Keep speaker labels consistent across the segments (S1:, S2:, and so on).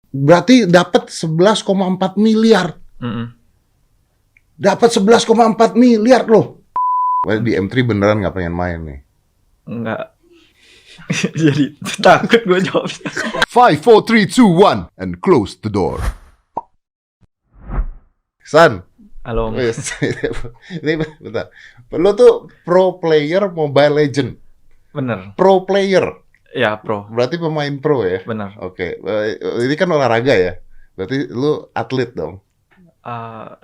S1: Berarti dapat 11,4 miliar. Dapat 11,4 miliar loh. Di M3 beneran nggak pengen main nih?
S2: Enggak. Jadi takut gue jawabnya.
S1: 5, 4, 3, 2, 1 and close the door. San.
S2: Halo.
S1: Ini bentar. Lo tuh pro player Mobile Legend.
S2: Bener.
S1: Pro player.
S2: Ya, pro.
S1: Berarti pemain pro ya?
S2: Bener.
S1: Oke. Ini kan olahraga ya? Berarti lu atlet dong?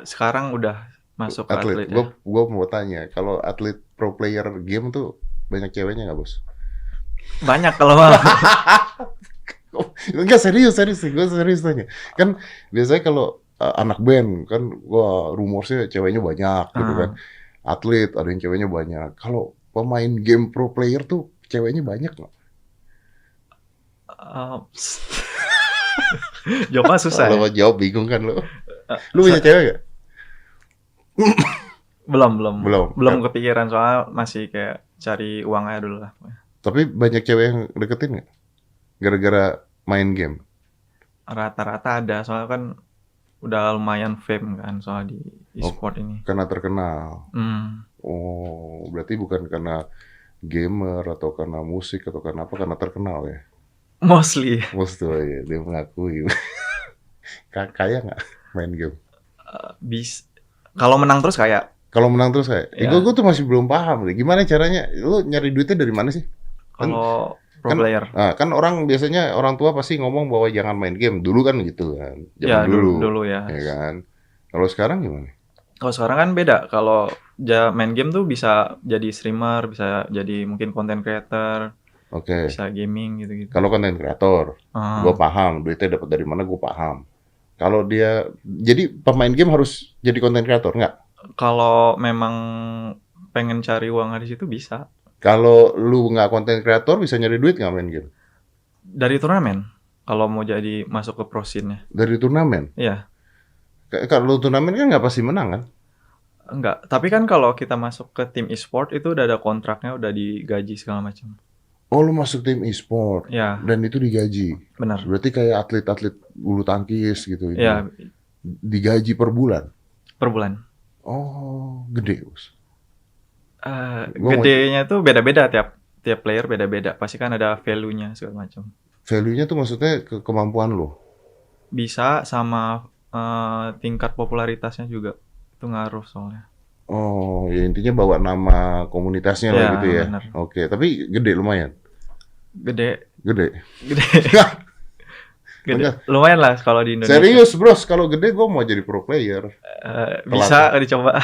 S2: Sekarang udah masuk ke atlet ya.
S1: Gue mau tanya, kalau atlet pro player game tuh banyak ceweknya nggak, Bos?
S2: Banyak kalau mau.
S1: Enggak, serius. Gue serius tanya. Kan biasanya kalau anak band, kan wah rumornya ceweknya banyak gitu kan. Atlet, ada yang ceweknya banyak. Kalau pemain game pro player tuh ceweknya banyak nggak?
S2: Jawabnya susah.
S1: Kalau
S2: Ya?
S1: jawab bingung kan lo. Lu punya cewek gak?
S2: Belum kepikiran, soalnya masih kayak cari uang aja dulu lah.
S1: Tapi banyak cewek yang deketin nggak? Gara-gara main game?
S2: Rata-rata ada, soalnya kan udah lumayan fame kan soal di e-sport ini.
S1: Karena terkenal. Oh, berarti bukan karena gamer atau karena musik atau karena apa? Karena terkenal ya?
S2: Mostly
S1: ya, dia mengakui. Kaya nggak main game?
S2: Kalau menang terus kayak.
S1: Kalau menang terus kayak?
S2: Ya.
S1: Gue tuh masih belum paham deh. Gimana caranya? Lu nyari duitnya dari mana sih?
S2: Kalau pro player.
S1: Kan orang biasanya orang tua pasti ngomong bahwa jangan main game. Dulu kan gitu kan.
S2: Ya, dulu ya.
S1: Ya kan. Kalau sekarang gimana?
S2: Kalau sekarang kan beda. Kalau main game tuh bisa jadi streamer, bisa jadi mungkin content creator.
S1: Oke.
S2: Bisa gaming gitu-gitu.
S1: Kalau content creator, gue paham duitnya dapat dari mana, gue paham. Kalau dia jadi pemain game harus jadi content creator nggak?
S2: Kalau memang pengen cari uang di situ bisa.
S1: Kalau lu nggak content creator bisa nyari duit nggak main game?
S2: Dari turnamen. Kalau mau jadi masuk ke pro scene-nya.
S1: Dari turnamen?
S2: Iya.
S1: Kalau turnamen kan nggak pasti menang kan?
S2: Enggak. Tapi kan kalau kita masuk ke tim e-sport itu udah ada kontraknya, udah digaji segala macam.
S1: Oh, lu masuk tim e-sport,
S2: ya.
S1: Dan itu digaji.
S2: Benar.
S1: Berarti kayak atlet-atlet bulu tangkis gitu.
S2: Iya.
S1: Digaji per bulan.
S2: Per bulan.
S1: Oh, gede, Bos.
S2: Gedenya tuh beda-beda, tiap player beda-beda. Pasti kan ada value-nya segala macam.
S1: Value-nya tuh maksudnya kemampuan lo.
S2: Bisa sama tingkat popularitasnya juga itu ngaruh soalnya.
S1: Oh, ya intinya bawa nama komunitasnya lah gitu ya.
S2: Bener.
S1: Oke, tapi gede lumayan.
S2: Gede. Lumayan lah kalau di Indonesia.
S1: Serius, Bros, kalau gede gue mau jadi pro player.
S2: Bisa dicoba.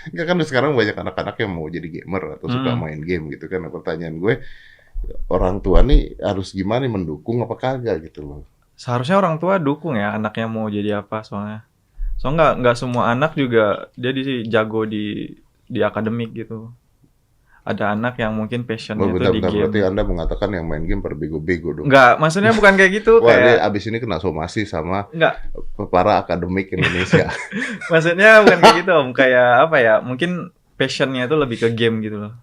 S1: Enggak, kan sekarang banyak anak-anak yang mau jadi gamer atau suka main game gitu kan. Pertanyaan gue, orang tua nih harus gimana, mendukung apa kagak gitu loh.
S2: Seharusnya orang tua dukung ya anaknya mau jadi apa, soalnya. Soalnya nggak semua anak juga dia jago di akademik gitu. Ada anak yang mungkin passionnya itu di game.
S1: Berarti Anda mengatakan yang main game berbego-bego dong?
S2: Enggak, maksudnya bukan kayak gitu.
S1: Wah, dia abis ini kena somasi sama para akademik Indonesia.
S2: Maksudnya bukan kayak gitu, Om. Kayak apa ya, mungkin passionnya itu lebih ke game gitu loh.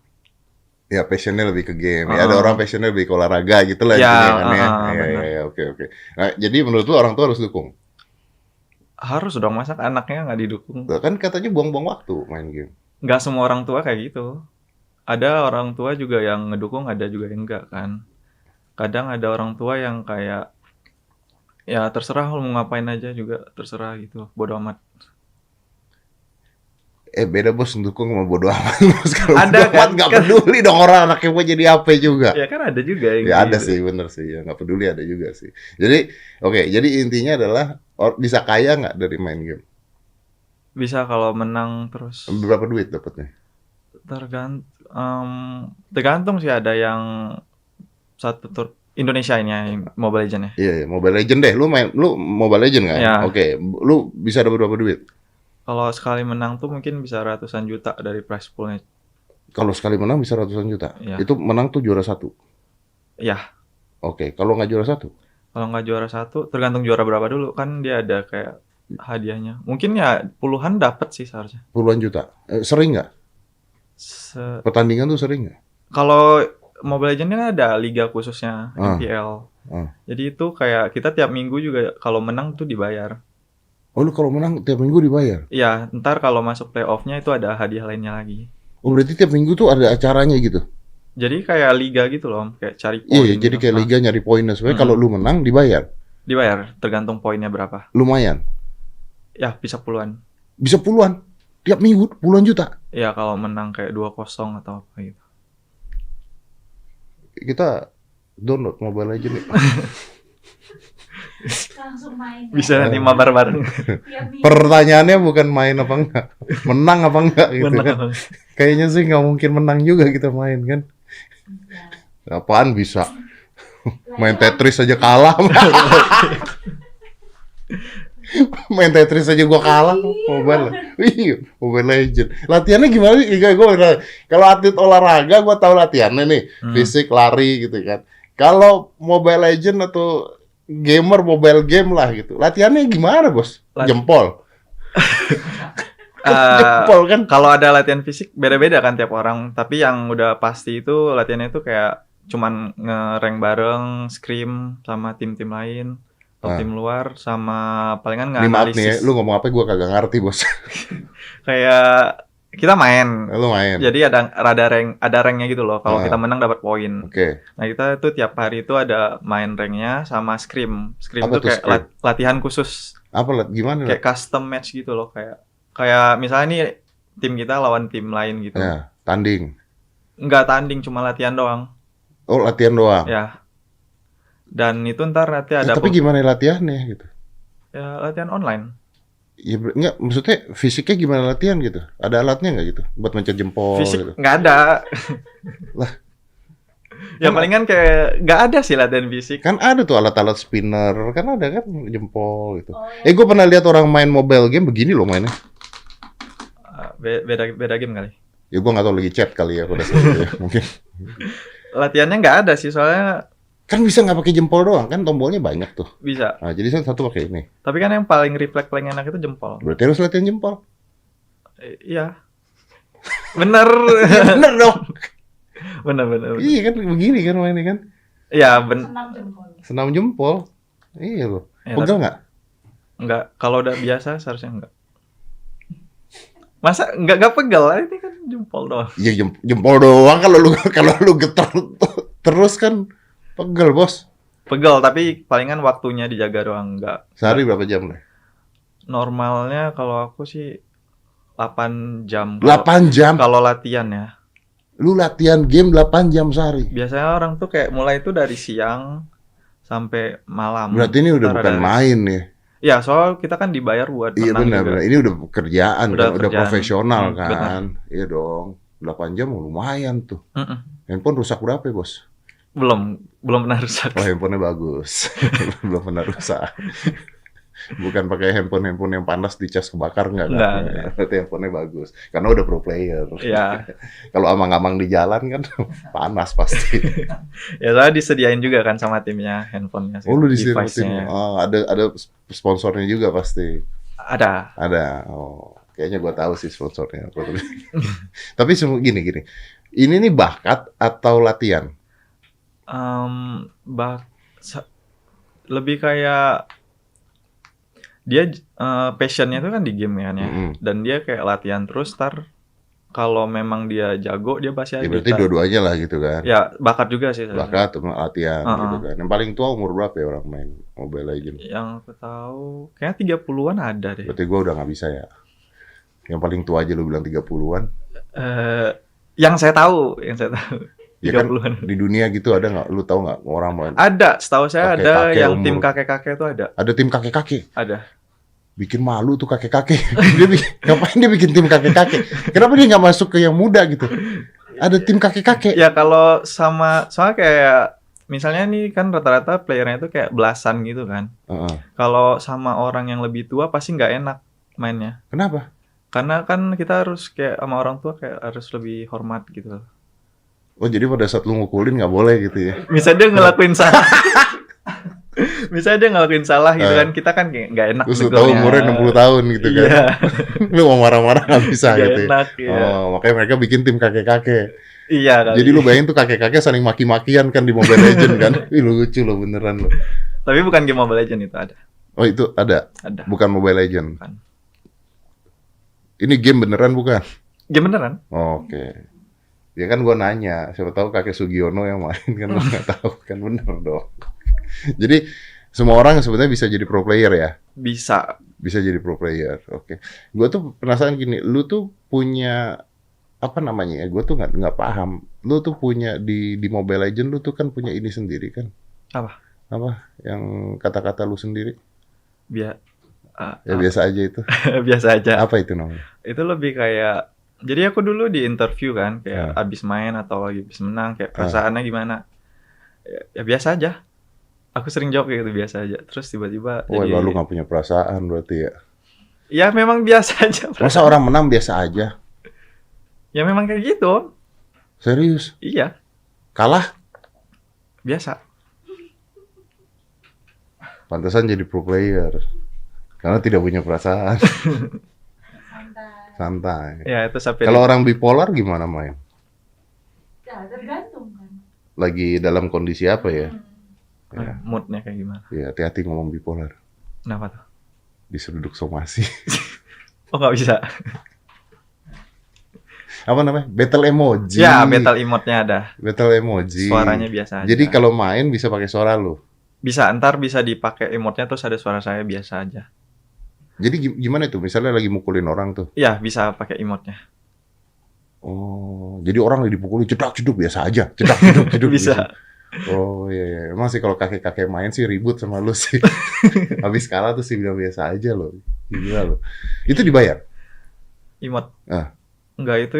S1: Ya, passionnya lebih ke game. Ya, ada orang passionnya lebih ke olahraga gitu lah. Ya, oke. Nah, jadi menurut lu orang tua harus dukung?
S2: Harus dong, masa anaknya nggak didukung?
S1: Kan katanya buang-buang waktu main game.
S2: Nggak semua orang tua kayak gitu. Ada orang tua juga yang ngedukung, ada juga yang enggak kan. Kadang ada orang tua yang kayak, ya terserah lu mau ngapain aja juga, terserah gitu, bodo amat.
S1: Beda, Bos, mendukung sama bodo amat. Bos, kalau
S2: ada kan,
S1: nggak peduli dong orang anaknya mau jadi apa juga.
S2: Ya kan ada juga yang
S1: ya gitu. Ada sih, bener sih. Ya nggak peduli ada juga sih. Jadi, jadi intinya adalah bisa kaya nggak dari main game?
S2: Bisa kalau menang terus.
S1: Berapa duit dapatnya?
S2: Tergantung sih, ada yang satu tur Indonesia ini Mobile Legend ya.
S1: Iya, Mobile Legend deh. Lu Mobile Legend kan?
S2: Ya.
S1: Oke. Lu bisa dapat berapa duit?
S2: Kalau sekali menang tuh mungkin bisa ratusan juta dari prize poolnya.
S1: Kalau sekali menang bisa ratusan juta?
S2: Ya.
S1: Itu menang tuh juara 1?
S2: Iya.
S1: Oke. Kalau nggak juara 1?
S2: Kalau nggak juara 1, tergantung juara berapa dulu. Kan dia ada kayak hadiahnya. Mungkin ya puluhan dapat sih seharusnya.
S1: Puluhan juta? Sering nggak? Pertandingan tuh sering nggak?
S2: Kalau Mobile Legends kan ada liga khususnya, MPL. Jadi itu kayak kita tiap minggu juga kalau menang tuh dibayar.
S1: Oh, lu kalau menang tiap minggu dibayar?
S2: Iya, ntar kalau masuk playoff-nya itu ada hadiah lainnya lagi.
S1: Oh, berarti tiap minggu tuh ada acaranya gitu?
S2: Jadi kayak liga gitu loh, kayak cari poin.
S1: Iya, jadi
S2: gitu.
S1: kayak liga nyari poinnya. Sebenarnya kalau lu menang dibayar?
S2: Dibayar, tergantung poinnya berapa.
S1: Lumayan?
S2: Ya, bisa puluhan.
S1: Bisa puluhan? Tiap minggu puluhan juta?
S2: Ya, kalau menang kayak 2-0 atau apa gitu.
S1: Kita download Mobile Legends.
S3: Langsung main.
S2: Bisa nanti mabar bareng.
S1: Pertanyaannya bukan main apa enggak, menang apa enggak gitu kan.
S2: Menang.
S1: Kayaknya sih nggak mungkin menang juga kita main kan. Apaan bisa? Main Tetris aja kalah. Main Tetris aja gua kalah. Mobile Legend. Latihannya gimana sih? Kalau atlet olahraga gua tahu latihannya nih, fisik, lari gitu kan. Kalau Mobile Legend atau gamer mobile game lah gitu. Latihannya gimana, Bos? Jempol. Jempol kan.
S2: Kalau ada latihan fisik beda-beda kan tiap orang, tapi yang udah pasti itu latihannya itu kayak cuman nge-rank bareng, scrim sama tim-tim lain atau tim luar, sama palingan nggak
S1: Maaf nih ya,
S2: analisis.
S1: lu ngomong apa gua kagak ngerti, Bos.
S2: Kayak kita main.
S1: Lu main.
S2: Jadi ada ranknya gitu loh. Kalau kita menang dapat poin.
S1: Oke.
S2: Nah, kita tuh tiap hari itu ada main ranknya sama scrim. Scrim
S1: Apa
S2: itu
S1: tuh
S2: kayak
S1: scrim?
S2: latihan khusus.
S1: Apa gimana?
S2: Kayak custom match gitu loh, kayak misalnya nih tim kita lawan tim lain gitu.
S1: Ya, tanding.
S2: Enggak tanding, cuma latihan doang.
S1: Oh, latihan doang.
S2: Ya. Dan itu ntar nanti ada
S1: Tapi gimana latihannya gitu?
S2: ya latihan online.
S1: Ya enggak, maksudnya fisiknya gimana latihan gitu? Ada alatnya nggak gitu? Buat mencet jempol
S2: Fisik
S1: gitu.
S2: nggak ada.
S1: Lah.
S2: Ya palingan kayak nggak ada sih latihan fisik.
S1: Kan ada tuh alat-alat spinner, kan ada kan jempol gitu.
S3: Oh, ya.
S1: Gue pernah lihat orang main mobile game begini loh mainnya.
S2: Beda game kali.
S1: Ya gue nggak tahu lagi chat kali ya pada saat itu ya. Mungkin.
S2: Latihannya nggak ada sih, soalnya
S1: Kan bisa nggak pakai jempol doang, kan tombolnya banyak tuh.
S2: bisa.
S1: Nah, jadi satu pakai ini.
S2: Tapi kan yang paling refleks paling enak itu jempol.
S1: Berarti harus latihan jempol.
S2: Iya. Bener.
S1: Bener dong.
S2: Bener.
S1: Iya kan begini kan mainnya kan.
S2: Iya,
S3: Senam jempol.
S1: Senam jempol. Iya loh.
S2: Ya,
S1: Pegel nggak?
S2: Enggak, kalau udah biasa seharusnya enggak. Masa enggak pegel? Ini kan jempol doang.
S1: Iya jempol doang, kalau lu getar terus kan pegel, Bos.
S2: Pegel, tapi palingan waktunya dijaga doang, enggak.
S1: Sehari berapa jam deh?
S2: Normalnya kalau aku sih 8 jam.
S1: 8 jam.
S2: Kalau latihan ya.
S1: Lu latihan game 8 jam sehari.
S2: Biasanya orang tuh kayak mulai itu dari siang sampai malam.
S1: Berarti ini udah
S2: Ntar
S1: bukan
S2: ada-
S1: main ya.
S2: Ya, soal kita kan dibayar buat
S1: Iya
S2: menang
S1: benar,
S2: juga.
S1: benar. Ini udah pekerjaan,
S2: Udah
S1: kan? Udah
S2: kerjaan.
S1: profesional kan.
S2: Benar.
S1: Iya dong. 8 jam lumayan tuh.
S2: Mm-mm.
S1: Handphone rusak berapa ya, Bos?
S2: Belum pernah rusak.
S1: Oh, handphonenya bagus. Belum pernah rusak. Bukan pakai handphone yang panas dicas kebakar enggak?
S2: Enggak.
S1: Berarti handphonenya bagus. Karena udah pro player.
S2: Iya.
S1: Kalau amang-amang di jalan kan panas pasti.
S2: Ya, soalnya disediain juga kan sama timnya handphonenya.
S1: Oh, lu di sini
S2: device-nya.
S1: Oh, ada sponsornya juga pasti.
S2: Ada.
S1: Ada. Oh, kayaknya gua tahu sih sponsornya. Tapi gini. Ini nih bakat atau latihan?
S2: Lebih kayak dia passionnya tuh kan di game kan ya.
S1: Mm-mm.
S2: Dan dia kayak latihan terus, kalau memang dia jago dia pasti
S1: Ya
S2: ada
S1: berarti dua-duanya lah gitu kan.
S2: Ya, bakat juga sih sebenarnya.
S1: Bakat sama latihan gitu
S2: Uh-uh.
S1: kan. Yang paling tua umur berapa ya orang main Mobile Legends?
S2: Yang aku tahu kayaknya 30-an ada deh.
S1: Berarti gua udah nggak bisa ya. Yang paling tua aja lu bilang 30-an.
S2: Yang saya tahu.
S1: Ya kan
S2: 30-an.
S1: di dunia gitu ada nggak? Lu tahu nggak orang main?
S2: Ada, setahu saya ada
S1: Kakek-kakek
S2: yang
S1: umur.
S2: tim kakek-kakek itu ada.
S1: Ada tim kakek-kakek.
S2: Ada.
S1: Bikin malu tuh kakek-kakek. Ngapain dia bikin tim kakek-kakek? Kenapa dia nggak masuk ke yang muda gitu? Ada tim kakek-kakek.
S2: Ya kalau soalnya kayak misalnya nih kan rata-rata playernya itu kayak belasan gitu kan.
S1: Heeh.
S2: Kalau sama orang yang lebih tua pasti nggak enak mainnya.
S1: Kenapa?
S2: Karena kan kita harus kayak sama orang tua kayak harus lebih hormat gitu.
S1: Oh jadi pada saat lu ngukulin nggak boleh gitu ya?
S2: Misalnya dia ngelakuin salah. Misalnya dia ngelakuin salah gitu kan, kita kan kayak nggak enak
S1: Terus lu tahu
S2: negornya.
S1: umurnya 60 tahun gitu kan?
S2: Iya.
S1: Lu mau marah-marah nggak bisa
S2: Nggak
S1: gitu ya?
S2: enak ya.
S1: Oh makanya mereka bikin tim kakek-kakek.
S2: Iya kali.
S1: Jadi lu bayangin tuh kakek-kakek saling maki-makian kan di Mobile Legend kan. Ih lucu loh beneran loh.
S2: Tapi bukan game Mobile Legend itu ada.
S1: Oh itu ada,
S2: Ada.
S1: bukan Mobile Legend.
S2: Bukan.
S1: Ini game beneran bukan?
S2: Game beneran?
S1: Oke. Ya kan gua nanya, siapa tahu kakek Sugiono yang main kan gua nggak tahu kan bener dong. Jadi semua orang sebenarnya bisa jadi pro player ya?
S2: Bisa.
S1: Bisa jadi pro player. Oke. Gua tuh penasaran gini, lu tuh punya apa namanya ya? Gua tuh nggak paham. Lu tuh punya di Mobile Legend lu tuh kan punya ini sendiri kan?
S2: Apa?
S1: Apa? Yang kata-kata lu sendiri? Ya biasa aja itu.
S2: Biasa aja.
S1: Apa itu namanya?
S2: Itu lebih kayak, jadi aku dulu di interview kan, kayak abis main atau lagi abis menang, kayak perasaannya gimana. Ya biasa aja. Aku sering jawab kayak gitu, biasa aja. Terus tiba-tiba
S1: Oh,
S2: jadi,
S1: lu nggak punya perasaan berarti ya?
S2: ya memang biasa aja.
S1: Masa orang menang biasa aja?
S2: Ya memang kayak gitu.
S1: Serius?
S2: Iya,
S1: Kalah?
S2: biasa.
S1: Pantesan jadi pro player. Karena tidak punya perasaan.
S3: Santai.
S1: Santai.
S2: Ya itu sampai
S1: Kalau orang bipolar gimana main?
S3: Ya, tergantung kan.
S1: Lagi dalam kondisi apa ya? Ya,
S2: moodnya kayak gimana.
S1: ya hati-hati ngomong bipolar.
S2: Kenapa tuh?
S1: Disuruh duduk somasi.
S2: Oh nggak bisa.
S1: Apa namanya? Battle emoji.
S2: Ya, battle emote-nya ada.
S1: Battle emoji.
S2: Suaranya biasa aja.
S1: Jadi kalau main bisa pakai suara lu.
S2: Bisa, ntar bisa dipakai emote-nya terus ada suara saya biasa aja.
S1: Jadi gimana itu? Misalnya lagi mukulin orang tuh.
S2: Iya, bisa pakai emote-nya.
S1: Oh, jadi orang lagi dipukuli cedak-ceduk biasa aja. Cedak-ceduk
S2: Bisa.
S1: Oh iya, iya. Emang sih kalau kakek-kakek main sih ribut sama lu sih. Habis kalah tuh sih bilang biasa aja loh. Gila loh. Itu dibayar?
S2: Emote.
S1: Ah.
S2: Enggak,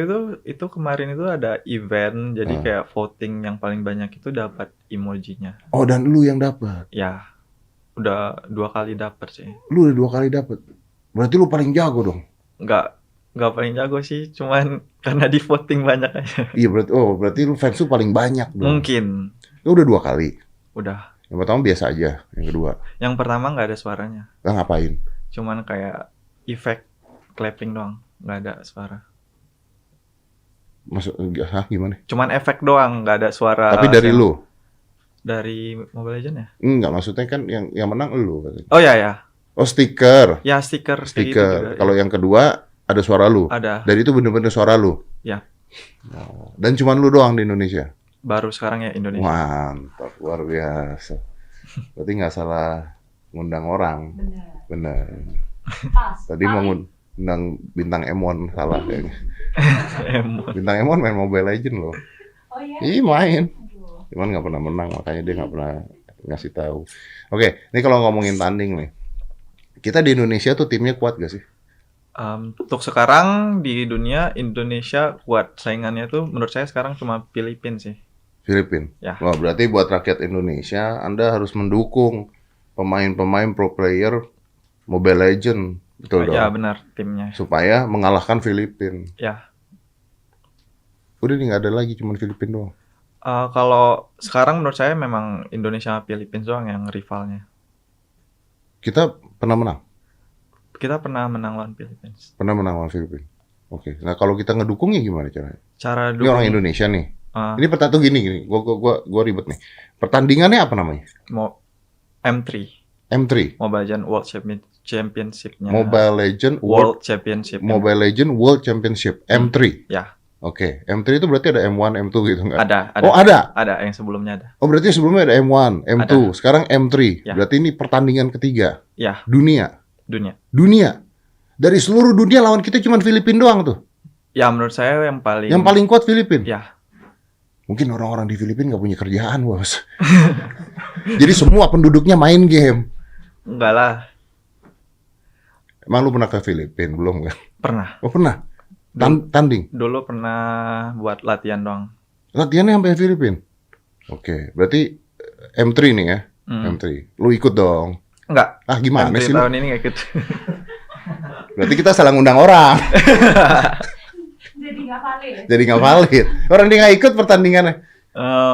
S2: itu kemarin itu ada event, jadi kayak voting yang paling banyak itu dapat emojinya.
S1: Oh, dan lu yang dapat.
S2: Ya, udah 2 kali dapat sih.
S1: Lu udah 2 kali dapat. Berarti lu paling jago dong.
S2: Enggak paling jago sih, cuman karena di voting banyak aja.
S1: Iya, berarti lu fans lu paling banyak dong.
S2: Mungkin.
S1: Lu udah 2 kali.
S2: Udah.
S1: Yang pertama biasa aja, yang kedua.
S2: Yang pertama nggak ada suaranya.
S1: Lah ngapain?
S2: Cuman kayak efek clapping doang, nggak ada suara.
S1: Maksud gimana?
S2: Cuman efek doang, nggak ada suara.
S1: Tapi dari lu?
S2: Dari Mobile Legends ya?
S1: Enggak, maksudnya kan yang menang lu katanya.
S2: Oh ya.
S1: Oh, stiker.
S2: Ya stiker. Kayak gitu
S1: Stiker.
S2: juga,
S1: Kalau
S2: ya.
S1: yang kedua ada suara lu.
S2: Ada.
S1: Dan itu bener-bener suara lu.
S2: Ya.
S1: Oh. Dan cuman lu doang di Indonesia.
S2: Baru sekarang ya Indonesia.
S1: Mantap, luar biasa. Berarti nggak salah ngundang orang.
S3: Bener.
S1: Bener.
S3: Pas.
S1: Tadi mau ngundang Bintang Emon, salah kayaknya.
S2: Emot.
S1: Bintang Emon main Mobile Legend loh.
S3: Oh iya?
S1: Ih, main.
S3: Aduh.
S1: Cuman nggak pernah menang, makanya dia nggak pernah ngasih tahu. Oke, ini kalau ngomongin tanding nih. Kita di Indonesia tuh timnya kuat gak sih?
S2: Untuk sekarang di dunia Indonesia kuat. Saingannya tuh menurut saya sekarang cuma Filipina sih.
S1: Filipina.
S2: Ya.
S1: Wah, berarti buat rakyat Indonesia, Anda harus mendukung pemain-pemain pro player Mobile Legend. Betul dong?
S2: Ya benar timnya.
S1: Supaya mengalahkan Filipina.
S2: Ya.
S1: Udah nih nggak ada lagi, cuma Filipina doang.
S2: Kalau sekarang menurut saya memang Indonesia sama Filipina doang yang rivalnya.
S1: Kita pernah menang?
S2: Kita pernah menang lawan Filipina.
S1: Pernah menang lawan Filipina. Oke. Nah, kalau kita ngedukungnya gimana caranya?
S2: Cara
S1: Ini orang Indonesia nih.
S2: Ah.
S1: Ini pertandingan gini. Gua ribet nih. Pertandingannya apa namanya?
S2: M3.
S1: M3.
S2: Mobile Legends World Championship-nya.
S1: Mobile Legend
S2: World Championship.
S1: Mobile Legend World Championship. M3.
S2: Ya.
S1: Oke. M3 itu berarti ada M1, M2 gitu nggak?
S2: Ada.
S1: Oh, ada.
S2: Ada yang sebelumnya ada.
S1: Oh, berarti sebelumnya ada M1, M2. Sekarang M3.
S2: Ya.
S1: Berarti ini pertandingan ketiga.
S2: Ya.
S1: Dunia. Dari seluruh dunia lawan kita cuma Filipina doang tuh.
S2: Ya menurut saya yang paling.
S1: Yang paling kuat Filipina.
S2: Ya.
S1: Mungkin orang-orang di Filipina nggak punya kerjaan, bos. Jadi semua penduduknya main game.
S2: Enggak lah.
S1: Emang lu pernah ke Filipina? Belum kan?
S2: Pernah.
S1: Oh pernah? Tanding?
S2: Dulu pernah buat latihan doang.
S1: Latihannya sampai Filipina? Oke, berarti M3 nih ya? M3. Lu ikut dong?
S2: Enggak.
S1: Ah gimana
S2: M3
S1: sih lu?
S2: tahun ini nggak ikut.
S1: Berarti kita salah ngundang orang.
S3: Jadi nggak valid.
S1: Jadi nggak valid. Orang dia nggak ikut pertandingannya.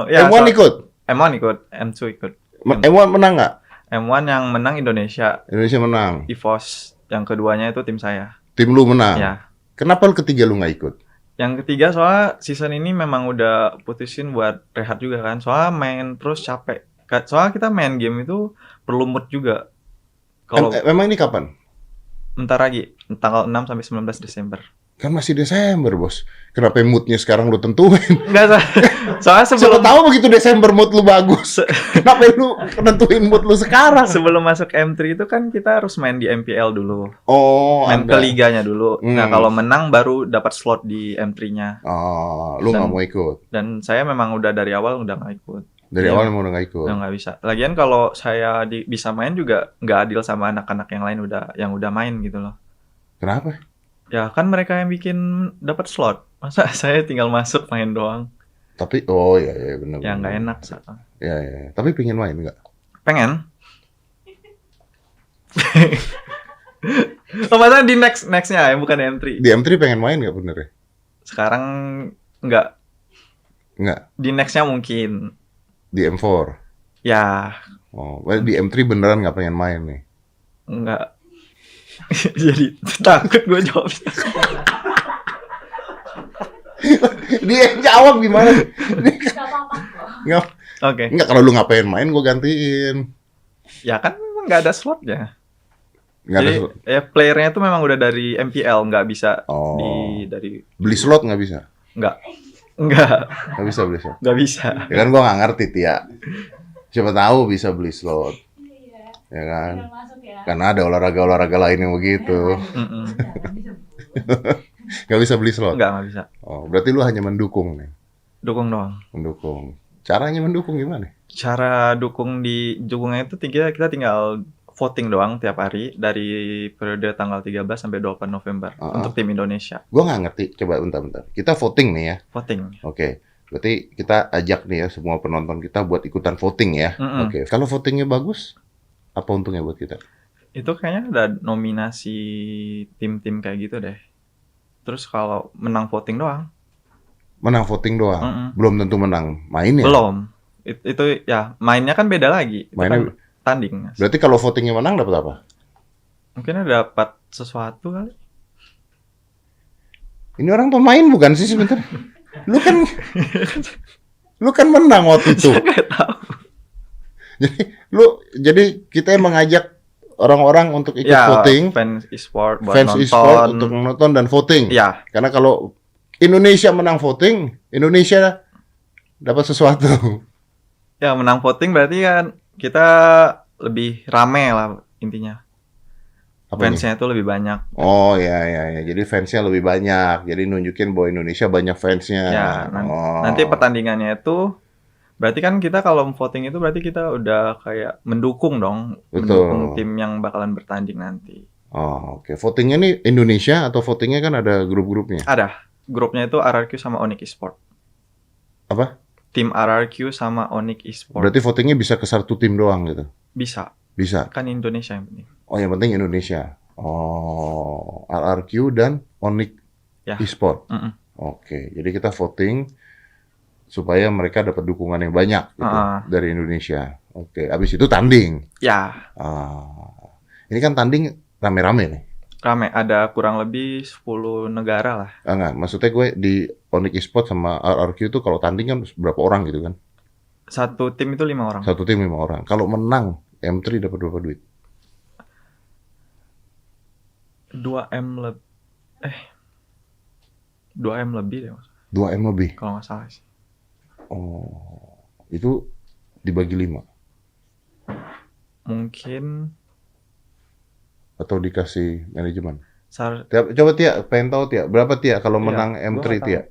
S2: Ya,
S1: M1 ikut?
S2: M1 ikut. M2 ikut.
S1: M1 menang nggak?
S2: M1 yang menang Indonesia.
S1: Indonesia menang.
S2: EVOS. Yang keduanya itu tim saya.
S1: Tim lu menang.
S2: Ya.
S1: Kenapa lu ketiga lu nggak ikut?
S2: Yang ketiga soalnya season ini memang udah putusin buat rehat juga kan. Soalnya main terus capek. Soalnya kita main game itu perlu mood juga. Kalau
S1: Memang ini kapan?
S2: bentar lagi, tanggal 6 sampai 19 Desember.
S1: Kan masih Desember, Bos. Kenapa moodnya sekarang lu tentuin?
S2: Enggak, soalnya
S1: Siapa
S2: sebelum
S1: tahu begitu Desember mood lu bagus. Kenapa lu nentuin mood lu sekarang?
S2: sebelum masuk M3 itu kan kita harus main di MPL dulu.
S1: Oh,
S2: Main ke liganya dulu. Nah,
S1: Hmm.
S2: kalau menang baru dapat slot di M3-nya.
S1: Oh, lu
S2: Dan-
S1: nggak mau ikut?
S2: Dan saya memang udah dari awal udah nggak ikut.
S1: Dari
S2: Iya.
S1: awal emang udah nggak ikut?
S2: Udah nggak bisa. Lagian kalau saya bisa main juga nggak adil sama anak-anak yang lain yang udah main gitu loh.
S1: Kenapa?
S2: Ya kan mereka yang bikin dapat slot. Masa saya tinggal masuk main doang?
S1: Tapi, oh iya benar.
S2: Ya nggak enak.
S1: Ya. Tapi pengen main nggak?
S2: Pengen. Oh, masa di nextnya ya, bukan M3.
S1: Di M3 pengen main nggak bener ya?
S2: Sekarang nggak.
S1: Nggak.
S2: Di nextnya mungkin.
S1: Di M4.
S2: Ya,
S1: Oh, di M3 beneran nggak pengen main nih?
S2: nggak. Jadi takut gue jawabnya.
S1: Dia jawab gimana?
S3: Gak apa-apa kok.
S1: Nggak,
S2: Oke.
S1: nggak kalau lu nggak pengen main, gue gantiin.
S2: Ya kan memang nggak ada slotnya.
S1: Nggak ada.
S2: Jadi ya playernya itu memang udah dari MPL, nggak bisa
S1: Oh,
S2: dari
S1: beli slot nggak bisa?
S2: nggak
S1: Nggak bisa beli slot.
S2: nggak bisa.
S1: Ya kan gue nggak ngerti Tia. Siapa tahu bisa beli slot,
S3: Iya.
S1: ya kan?
S3: Tinggal masuk ya.
S1: Karena ada olahraga lain yang begitu.
S2: Mm-mm.
S3: Jangan disebut.
S1: Nggak bisa beli slot.
S2: Nggak bisa.
S1: Oh, berarti lu hanya mendukung nih.
S2: Dukung doang.
S1: Mendukung. Caranya mendukung gimana?
S2: Cara dukungnya itu kita tinggal voting doang tiap hari dari periode tanggal 13 sampai 24 November untuk tim Indonesia.
S1: Gue nggak ngerti. Coba bentar. Kita voting nih ya.
S2: Voting.
S1: Oke. Berarti kita ajak nih ya semua penonton kita buat ikutan voting ya.
S2: Mm-mm.
S1: Oke. Kalau votingnya bagus, apa untungnya buat kita?
S2: Itu kayaknya ada nominasi tim-tim kayak gitu deh. Terus kalau menang voting doang,
S1: Menang voting doang.
S2: Mm-mm.
S1: Belum tentu menang mainnya.
S2: belum. Itu ya mainnya kan beda lagi. Itu
S1: Mainnya-
S2: kan tanding.
S1: Berarti kalau votingnya menang dapat apa?
S2: Mungkin ada dapat sesuatu kali.
S1: Ini orang pemain bukan sih sebentar? Lu kan menang waktu itu.
S2: Saya nggak tahu.
S1: Jadi kita yang mengajak orang-orang untuk ikut
S2: Ya,
S1: voting,
S2: fans e-sport buat
S1: fans
S2: nonton.
S1: e-sport untuk menonton dan voting.
S2: Ya,
S1: Karena kalau Indonesia menang voting, Indonesia dapat sesuatu.
S2: ya menang voting berarti kan kita lebih rame lah intinya.
S1: Apa nih?
S2: Fansnya itu lebih banyak.
S1: Oh ya. Jadi fansnya lebih banyak. Jadi nunjukin bahwa Indonesia banyak fansnya.
S2: Ya,
S1: Oh.
S2: nanti pertandingannya itu berarti kan kita kalau voting itu berarti kita udah kayak mendukung dong,
S1: Betul.
S2: mendukung tim yang bakalan bertanding nanti.
S1: Oh, oke. Votingnya nih Indonesia atau votingnya kan ada grup-grupnya?
S2: Ada grupnya itu RRQ sama Onyx Esport.
S1: Apa?
S2: Tim RRQ sama Onyx Esport.
S1: Berarti votingnya bisa ke satu tim doang gitu?
S2: Bisa,
S1: Bisa.
S2: kan Indonesia yang penting.
S1: Oh, yang penting Indonesia. Oh, RRQ dan Onyx
S2: Ya.
S1: Esport.
S2: Mm-mm.
S1: Oke, jadi kita voting supaya mereka dapat dukungan yang banyak gitu dari Indonesia. Oke, abis itu tanding.
S2: Ya,
S1: Ini kan tanding rame-rame nih.
S2: rame. Ada kurang lebih 10 negara lah.
S1: Enggak, maksudnya gue di Onyx Esport sama RRQ itu kalau tanding kan berapa orang gitu kan?
S2: Satu tim itu 5 orang.
S1: Satu tim 5 orang. Kalau menang M3 dapat berapa duit?
S2: 2M lebih. 2M lebih deh, Mas.
S1: 2M lebih.
S2: Kalau nggak salah sih.
S1: Oh, itu dibagi 5
S2: Mungkin
S1: atau dikasih manajemen? Coba Tia, pengen tahu Tia, berapa Tia kalau
S2: Iya,
S1: menang
S2: gua
S1: M3
S2: nggak tahu.
S1: Tia?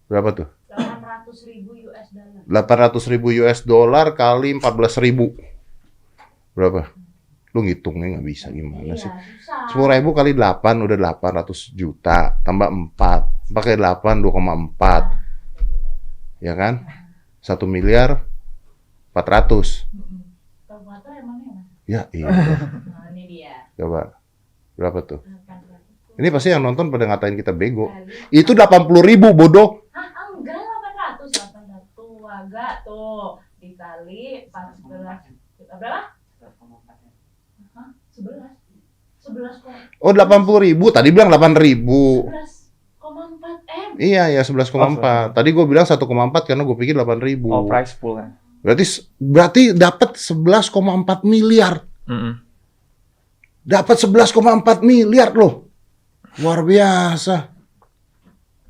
S1: Berapa tuh?
S3: 800.000 US dollar.
S1: 800.000 US dollar kali 14.000. Berapa? Lu ngitungnya nggak bisa gimana sih?
S3: Susah.
S1: 10.000 kali 8 udah 800 juta, tambah 4, pakai 8 2,4, ya kan? 1 miliar 400.
S3: Kalkulator emangnya Mas?
S1: Ya iya.
S3: Nah, ini dia.
S1: Coba berapa tuh?
S3: 800
S1: Ini pasti yang nonton pada ngatain kita bego.
S3: kali.
S1: Itu 80.000 bodoh.
S3: Hah, enggak 800 agak tuh dikali 14 berapa? Hah? 11 kok.
S1: Oh 80.000, tadi bilang 8.000.
S3: 11,4 M.
S1: Iya, ya 11,4. Tadi gue bilang 1,4 karena gue pikir 8.000.
S2: Oh, price pool kan.
S1: Berarti dapat 11,4 miliar. Dapat 11,4 miliar loh. Luar biasa.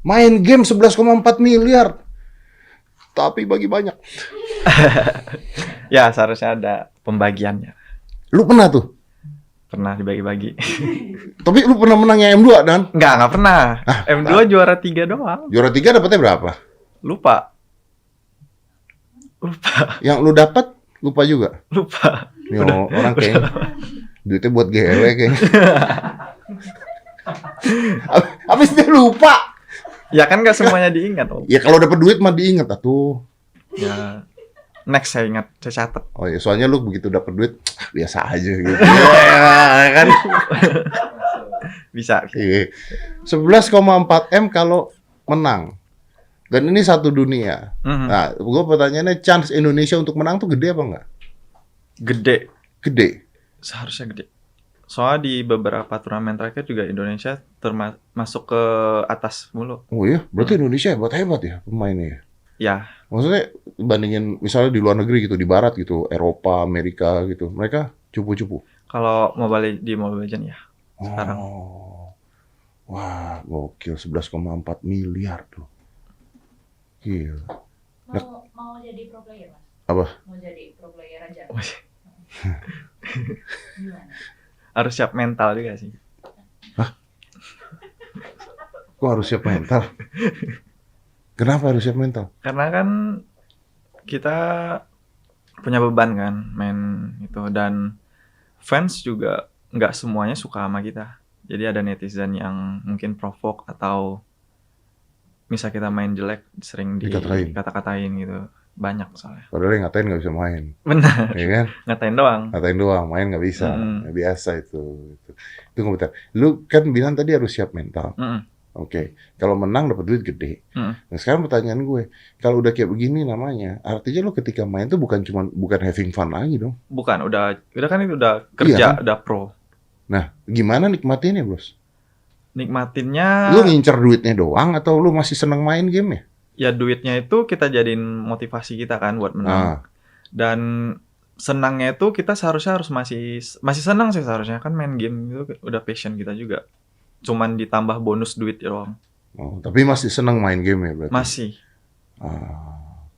S1: Main game 11,4 miliar. Tapi bagi banyak.
S2: Ya, seharusnya ada pembagiannya.
S1: Lu pernah tuh?
S2: Pernah dibagi-bagi.
S1: Tapi lu pernah menangnya M2 dan?
S2: Nggak pernah. M2 juara 3 doang.
S1: Juara 3 dapatnya berapa?
S2: Lupa.
S1: Yang lu dapat lupa juga.
S2: Lupa.
S1: Nih, orang kayaknya duitnya buat GW kayaknya. Habis dia lupa.
S2: Ya kan nggak semuanya diingat, Om.
S1: Ya kalau dapat duit mah diinget atuh.
S2: Ya, next saya ingat, saya catat.
S1: Oh ya, soalnya lu begitu dapat duit biasa aja gitu. Ya, kan?
S2: Bisa.
S1: Iya. 11,4 M kalau menang. Dan ini satu dunia. Nah, gue pertanyaannya chance Indonesia untuk menang tuh gede apa enggak?
S2: Gede.
S1: Gede.
S2: Seharusnya gede. Soalnya di beberapa turnamen terakhir juga Indonesia masuk ke atas mulu.
S1: Oh iya, berarti Indonesia hebat-hebat ya pemainnya.
S2: Ya.
S1: Maksudnya bandingin misalnya di luar negeri gitu, di barat gitu, Eropa, Amerika gitu. Mereka cupu-cupu.
S2: Kalau di Mobile Legends ya. Sekarang.
S1: Oh. Wah, gokil 11,4 miliar tuh. Gila.
S3: Mau jadi pro player, Mas?
S1: Apa?
S3: Mau jadi pro player aja. Gimana?
S2: Harus siap mental juga sih.
S1: Hah? Kok harus siap mental? Kenapa harus siap mental?
S2: Karena kan kita punya beban kan main itu, dan fans juga nggak semuanya suka sama kita. Jadi ada netizen yang mungkin provoke atau misal kita main jelek sering dikata-katain gitu. Banyak soalnya.
S1: Padahal yang ngatain nggak bisa main.
S2: Benar.
S1: Iya kan?
S2: Ngatain doang.
S1: Ngatain doang, main nggak bisa. Ya, biasa itu. Itu nggak betul. Lu kan bilang tadi harus siap mental. Oke. Kalau menang dapat duit gede. Nah sekarang pertanyaan gue, kalau udah kayak begini namanya, artinya lu ketika main tuh bukan having fun lagi dong?
S2: Bukan, udah kan itu udah kerja,
S1: iya, kan?
S2: udah pro.
S1: Nah, gimana nikmatinnya, Bros?
S2: Nikmatinnya...
S1: Lu ngincer duitnya doang atau lu masih seneng main game ya?
S2: Ya duitnya itu kita jadiin motivasi kita kan buat menang. Dan senangnya itu kita seharusnya harus masih senang sih seharusnya, kan main game itu udah passion kita juga. Cuman ditambah bonus duit doang.
S1: Oh, tapi masih senang main game ya berarti?
S2: Masih.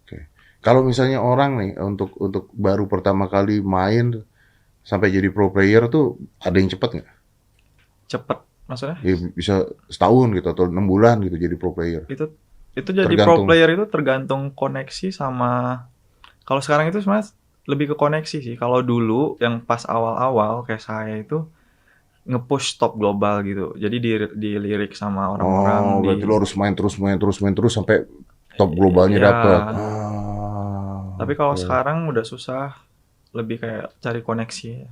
S1: Oke. Kalau misalnya orang nih untuk baru pertama kali main sampai jadi pro player tuh ada yang cepet nggak?
S2: Cepet maksudnya?
S1: Ya, bisa setahun gitu atau 6 bulan gitu jadi pro player.
S2: Itu jadi pro player itu tergantung koneksi sama, kalau sekarang itu sebenarnya lebih ke koneksi sih. Kalau dulu yang pas awal-awal kayak saya itu nge-push top global gitu. Jadi dilirik sama orang-orang.
S1: Berarti lo harus main terus sampai top globalnya dapat.
S2: Tapi kalau sekarang udah susah, lebih kayak cari koneksi ya.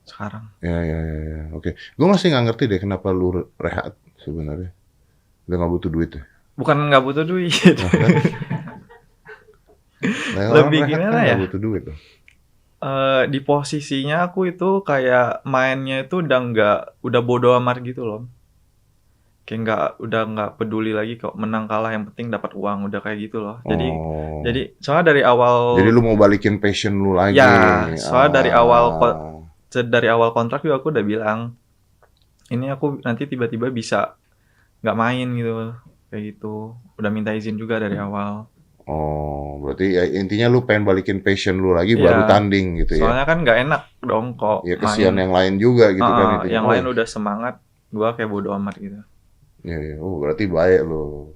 S2: Sekarang.
S1: Ya. Oke. Gue masih nggak ngerti deh kenapa lu rehat sebenarnya. Udah nggak butuh duit ya?
S2: Bukan nggak butuh duit. Lebih gimana ya?
S1: Nggak butuh duit loh.
S2: Di posisinya aku itu kayak mainnya itu udah bodo amat gitu loh. Kayak udah nggak peduli lagi kok menang kalah, yang penting dapat uang, udah kayak gitu loh. Jadi soalnya dari awal. Jadi
S1: lu mau balikin passion lu lagi.
S2: Ya, soalnya dari awal kontrak juga aku udah bilang, ini aku nanti tiba-tiba bisa nggak main gitu. Kayak gitu. Udah minta izin juga dari awal.
S1: Oh, berarti ya, intinya lu pengen balikin passion lu lagi baru tanding gitu ya.
S2: Soalnya kan nggak enak dong kok.
S1: Ya kesian yang lain juga gitu kan.
S2: Yang lain udah semangat, gua kayak bodo amat gitu.
S1: Iya. Oh, berarti baik lu.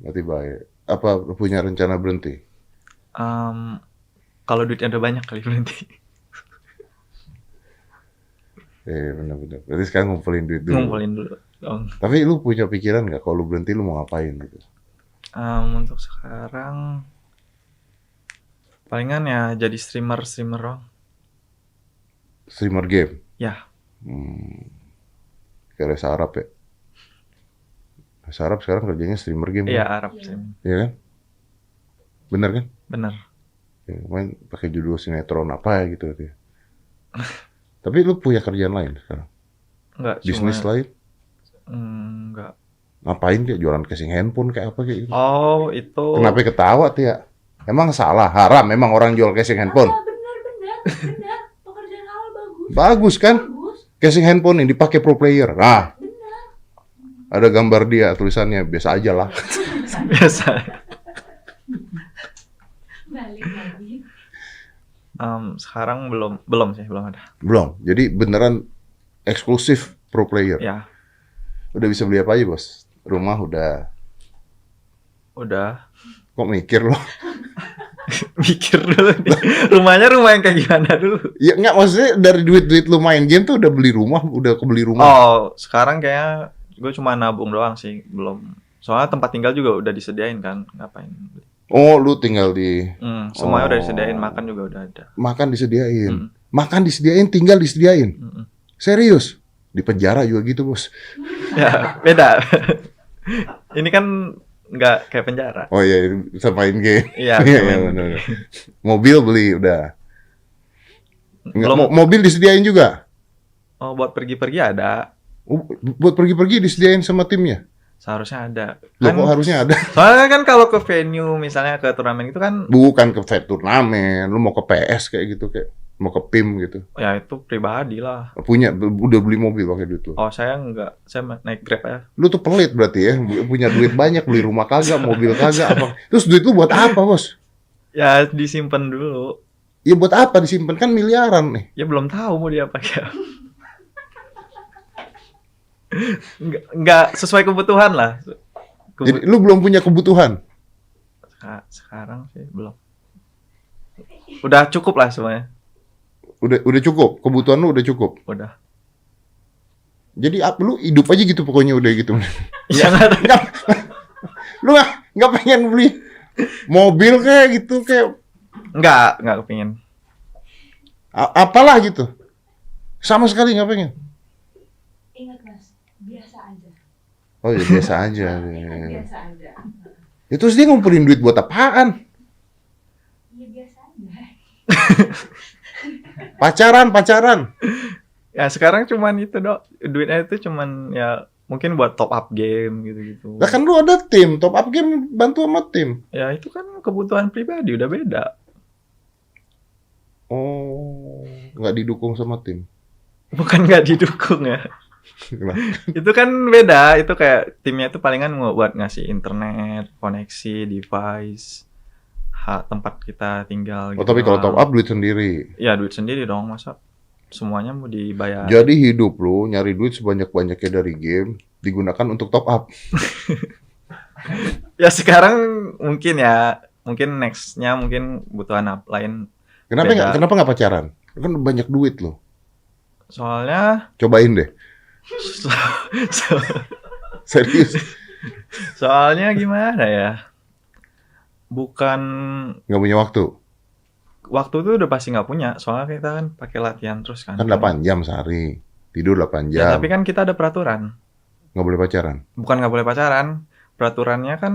S1: Berarti baik. Apa lu punya rencana berhenti?
S2: Kalau duitnya udah banyak kali berhenti.
S1: Benar-benar. Berarti sekarang ngumpulin duit dulu.
S2: Ngumpulin dulu dong.
S1: Tapi lu punya pikiran nggak kalau lu berhenti lu mau ngapain gitu?
S2: Untuk sekarang palingan ya jadi streamer dong.
S1: Streamer game?
S2: Ya.
S1: Kayak Reza Arab ya? Reza Arab sekarang kerjanya streamer game.
S2: Iya,
S1: kan?
S2: Arab streaming.
S1: Iya kan? Bener kan?
S2: Bener.
S1: Ya, main pakai judul sinetron apa ya gitu ya. Tapi lu punya kerjaan lain sekarang?
S2: Enggak.
S1: Bisnis lain?
S2: Enggak.
S1: Ngapain dia jualan casing handphone kayak apa kayak gitu?
S2: Oh, itu.
S1: Kenapa ketawa Tia? Emang salah, haram memang orang jual casing handphone?
S3: Benar. Pekerjaan halal bagus.
S1: Bagus kan?
S3: Bagus.
S1: Casing handphone yang dipakai pro player. Nah,
S3: Benar.
S1: ada gambar dia, tulisannya biasa aja lah.
S2: Biasa.
S3: Balik lagi.
S2: Sekarang belum sih, belum ada.
S1: Belum. Jadi beneran eksklusif pro player.
S2: Ya,
S1: Udah bisa beli apa aja, Bos? Rumah
S2: udah
S1: kok mikir loh?
S2: mikir dulu nih. Rumah yang kayak gimana dulu?
S1: Ya enggak, maksudnya dari duit-duit lu main game tuh udah beli rumah, udah kebeli rumah.
S2: Oh, sekarang kayaknya gue cuma nabung doang sih, belum. Soalnya tempat tinggal juga udah disediain kan, ngapain?
S1: Oh, lu tinggal di
S2: Semuanya udah
S1: Oh.
S2: disediain, makan juga udah ada.
S1: makan disediain.
S2: Mm.
S1: Makan disediain, tinggal disediain.
S2: Mm-mm.
S1: Serius? Di penjara juga gitu, Bos.
S2: Ya, beda. Ini kan nggak kayak penjara.
S1: Oh iya, bisa main game.
S2: Iya,
S1: Iya,
S2: main
S1: benar.
S2: game.
S1: Mobil beli udah. Enggak,
S2: Belum.
S1: mobil disediain juga.
S2: Oh, buat pergi-pergi ada.
S1: Buat pergi-pergi disediain sama timnya.
S2: Seharusnya ada.
S1: Loh,
S2: Kan,
S1: kok harusnya ada?
S2: soalnya kan kalau ke venue, misalnya ke turnamen itu kan,
S1: Bukan ke turnamen, lu mau ke PS kayak gitu, kayak mau ke PIM gitu.
S2: ya itu pribadi lah.
S1: Udah beli mobil pakai duit lu.
S2: Oh, saya nggak. Saya naik Grab ya.
S1: Lu tuh pelit berarti ya, punya duit banyak, beli rumah kagak, mobil kagak, apa. Terus duit lu buat apa, Bos?
S2: Ya, disimpan dulu.
S1: Ya buat apa disimpan, kan miliaran nih.
S2: Ya belum tahu mau diapain. Nggak sesuai kebutuhan lah.
S1: Jadi lu belum punya kebutuhan.
S2: Sekarang sih belum. Udah cukup lah semuanya.
S1: Udah cukup, kebutuhan lu udah cukup.
S2: Udah.
S1: Jadi lu hidup aja gitu pokoknya udah gitu.
S2: Ya, nggak-
S1: Lu nggak pengen beli mobil kayak gitu, kayak
S2: nggak kepingin.
S1: apalah gitu. Sama sekali nggak pengen.
S3: Ingat Mas, biasa aja.
S1: Oh ya biasa aja.
S3: Biasa aja.
S1: Ya, terus dia ngumpulin duit buat apaan?
S3: Iya biasa aja.
S1: Pacaran.
S2: Ya sekarang cuman itu dok. Duitnya itu cuman ya mungkin buat top up game gitu-gitu.
S1: Lah kan lu ada tim, top up game bantu sama tim.
S2: Ya itu kan kebutuhan pribadi udah beda.
S1: Oh, nggak didukung sama tim.
S2: Bukan nggak didukung ya.
S1: Kenapa?
S2: Itu kan beda. Itu kayak timnya itu palingan mau buat ngasih internet, koneksi, device, tempat kita tinggal.
S1: Oh, tapi kalau top up duit sendiri.
S2: Ya duit sendiri dong, masa semuanya mau dibayar.
S1: Jadi hidup lu nyari duit sebanyak-banyaknya dari game digunakan untuk top up.
S2: Ya sekarang mungkin nextnya mungkin kebutuhan lain. Beda.
S1: Kenapa nggak pacaran? Kan banyak duit lo.
S2: Soalnya
S1: Cobain deh. Serius.
S2: soalnya gimana ya? Bukan
S1: Nggak punya waktu.
S2: waktu itu udah pasti nggak punya. Soalnya kita kan pakai latihan terus kan.
S1: Kan 8 jam sehari. Tidur 8
S2: Ya,
S1: jam.
S2: tapi kan kita ada peraturan.
S1: Nggak boleh pacaran.
S2: Bukan nggak boleh pacaran. Peraturannya kan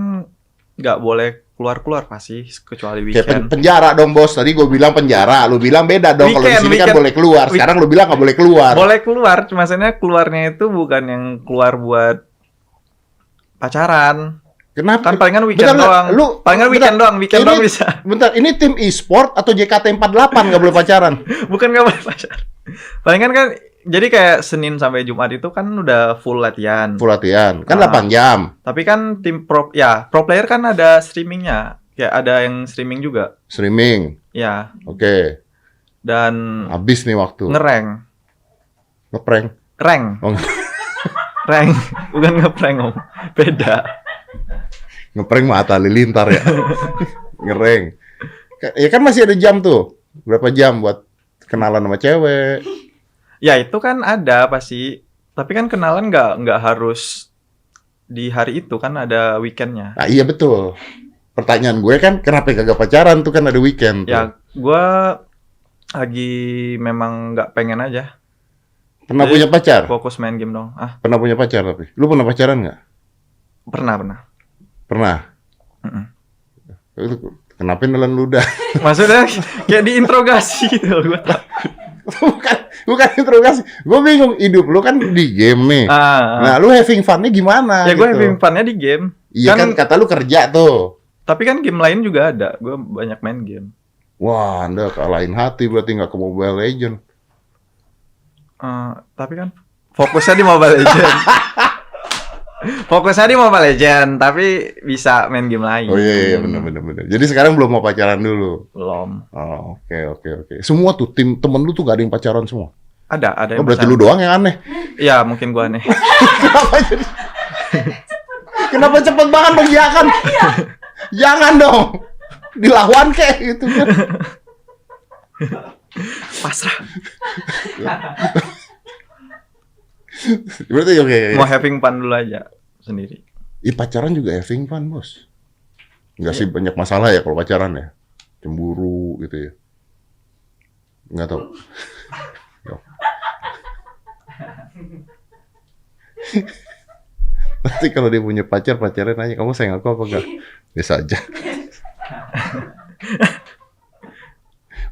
S2: nggak boleh keluar pasti kecuali
S1: Kayak
S2: weekend.
S1: penjara dong bos. Tadi gue bilang penjara. Lu bilang beda dong. Kalau di sini kan
S2: Weekend.
S1: boleh keluar. Sekarang lu bilang nggak boleh keluar.
S2: Boleh keluar, cuma maksudnya keluarnya itu bukan yang keluar buat pacaran.
S1: Kenapa?
S2: Kan palingan weekend
S1: Bentar,
S2: doang.
S1: lu-
S2: Palingan weekend
S1: bentar,
S2: doang, weekend
S1: ini-
S2: doang bisa.
S1: Bentar, ini tim e-sport atau JKT48 nggak boleh pacaran?
S2: Bukan nggak boleh pacaran. Palingan kan jadi kayak Senin sampai Jumat itu kan udah full latihan.
S1: Full latihan. Kan
S2: Ah.
S1: 8 jam.
S2: Tapi kan tim pro player kan ada streamingnya. Ya ada yang streaming juga.
S1: Streaming.
S2: Ya,
S1: Oke.
S2: dan
S1: Habis nih waktu.
S2: ngereng.
S1: Ngeprank.
S2: Rank.
S1: Oh,
S2: Rank. Bukan ngeprank om. Beda.
S1: ngeprank mah Atta Halilintar ya. Ngereng. Ya kan masih ada jam tuh. Berapa jam buat kenalan sama cewek.
S2: Ya itu kan ada pasti. Tapi kan kenalan nggak harus di hari itu kan ada weekendnya.
S1: Nah, iya betul. Pertanyaan gue kan kenapa kagak pacaran tuh kan ada weekend tuh.
S2: Ya gue lagi memang nggak pengen aja.
S1: Pernah
S2: jadi-
S1: punya pacar?
S2: Fokus main game dong.
S1: Pernah punya pacar tapi. Lu pernah pacaran nggak?
S2: Pernah.
S1: Pernah.
S2: Mm-mm.
S1: Itu kenapa nelan ludah?
S2: Maksudnya kayak diinterogasi gitu loh gue.
S1: bukan interogasi. Gue bingung, hidup lu kan di game nih. Nah, lu having fun-nya gimana?
S2: Ya gue
S1: gitu.
S2: having fun-nya di game.
S1: Iya kan kata lu kerja tuh.
S2: Tapi kan game lain juga ada. Gue banyak main game.
S1: Wah, Anda kalahin hati berarti nggak ke Mobile Legend.
S2: Tapi kan fokusnya di Mobile Legend. Fokusnya di Mobile Legend, tapi bisa main game lain.
S1: Oh iya benar. Jadi sekarang belum mau pacaran dulu.
S2: Belum.
S1: Oh, oke. Semua tuh temen lu tuh gak ada yang pacaran semua.
S2: Ada
S1: Oh,
S2: yang
S1: berarti
S2: bisa.
S1: lu doang yang aneh.
S2: Iya, mungkin gua aneh.
S1: Kenapa jadi? Kenapa cepet banget mengiyakan? Jangan dong. Dilawan kayak gitu kan.
S2: Pasrah.
S1: Berarti oke.
S2: Mau having fun dulu aja sendiri.
S1: Pacaran juga having fun, Bos. Enggak sih banyak masalah ya kalau pacaran ya. Cemburu gitu ya. Enggak tahu. Yo. Nanti kalau dia punya pacarnya nanya, kamu sayang aku apa enggak? Biasa aja.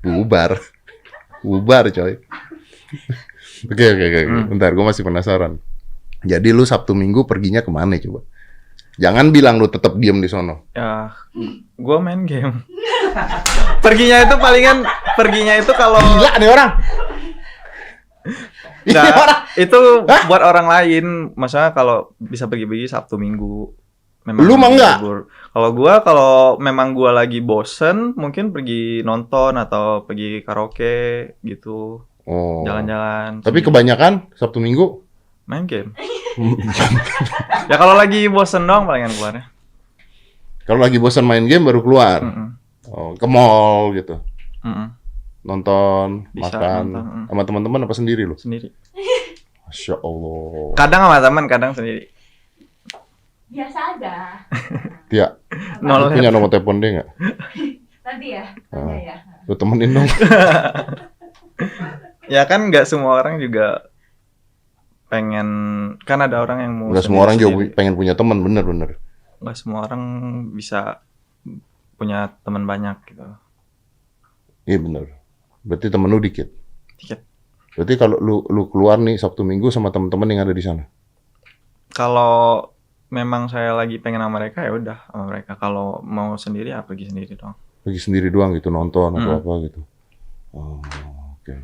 S1: Bubar coy. Oke. Bentar, gue masih penasaran. Jadi lu Sabtu Minggu perginya kemana coba? Jangan bilang lu tetap diem di sono.
S2: Ya, gua main game. Perginya itu kalau
S1: Gila nih orang. Ini
S2: Nggak,
S1: orang.
S2: itu buat orang lain. Maksudnya kalau bisa pergi-pergi Sabtu Minggu.
S1: Lu mah nggak?
S2: libur. Kalau memang gua lagi bosen, mungkin pergi nonton atau pergi karaoke gitu,
S1: Oh.
S2: jalan-jalan.
S1: Tapi
S2: sendiri.
S1: kebanyakan Sabtu Minggu.
S2: Main game. Ya kalau lagi bosen doang palingan keluarnya.
S1: Kalau lagi bosan main game baru keluar.
S2: Mm-mm.
S1: Oh, ke mall gitu.
S2: Mm-mm.
S1: Nonton,
S2: Bisa
S1: makan
S2: nonton,
S1: sama teman-teman apa sendiri lu?
S2: Sendiri.
S1: Masya Allah.
S2: Kadang sama teman, kadang sendiri.
S3: Biasa aja.
S1: Tia,
S2: Nol
S1: lu punya nomor telepon dia nggak?
S3: Nanti ya, tanya ya.
S1: Lu temenin dong.
S2: Ya kan nggak semua orang juga pengen, kan ada orang yang mau
S1: Nggak semua orang juga
S2: sendiri-sendiri.
S1: pengen punya teman, bener.
S2: Nggak semua orang bisa punya teman banyak gitu.
S1: Iya bener. Berarti temen lu dikit.
S2: Dikit.
S1: Berarti kalau lu keluar nih Sabtu Minggu sama teman-teman yang ada di sana.
S2: Kalau memang saya lagi pengen sama mereka ya udah sama mereka. Kalau mau sendiri ya pergi sendiri dong.
S1: Pergi sendiri doang gitu, nonton atau
S2: Hmm.
S1: apa gitu. Oh, oke.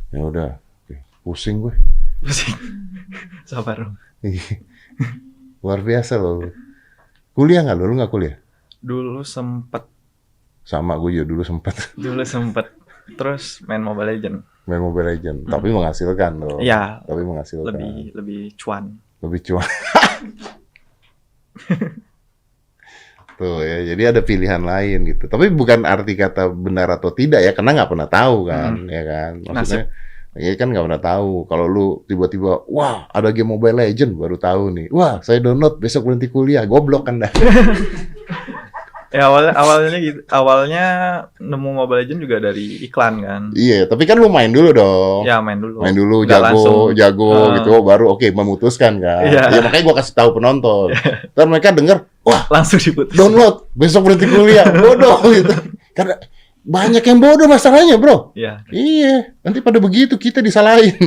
S1: Ya udah. Oke. Pusing gue.
S2: Pusing. Sabar dong.
S1: Luar biasa loh. Kuliah nggak lu? Lu nggak kuliah?
S2: Dulu sempet.
S1: Sama gue juga dulu sempat
S2: Terus main Mobile Legend.
S1: main Mobile Legend. Tapi menghasilkan loh.
S2: Iya.
S1: Tapi menghasilkan.
S2: Lebih cuan.
S1: Lebih cuan. Tuh ya, jadi ada pilihan lain gitu. Tapi bukan arti kata benar atau tidak ya, karena nggak pernah tahu kan, ya kan. Maksudnya, ya kan nggak pernah tahu. Kalau lu tiba-tiba, wah ada game Mobile Legend, baru tahu nih. Wah saya download besok berhenti kuliah, goblok kan dah.
S2: Ya awalnya gitu. Awalnya nemu Mobile Legend juga dari iklan kan.
S1: Iya, tapi kan lu main dulu dong.
S2: Ya main dulu.
S1: Main dulu,
S2: Nggak
S1: jago
S2: langsung.
S1: gitu, baru oke memutuskan kan.
S2: Iya.
S1: Ya makanya gua kasih tahu penonton. Ntar mereka denger, wah
S2: Langsung diputus.
S1: download besok berhenti kuliah, bodoh gitu. Karena banyak yang bodoh masalahnya bro.
S2: Iya.
S1: Iya, nanti pada begitu kita disalahin.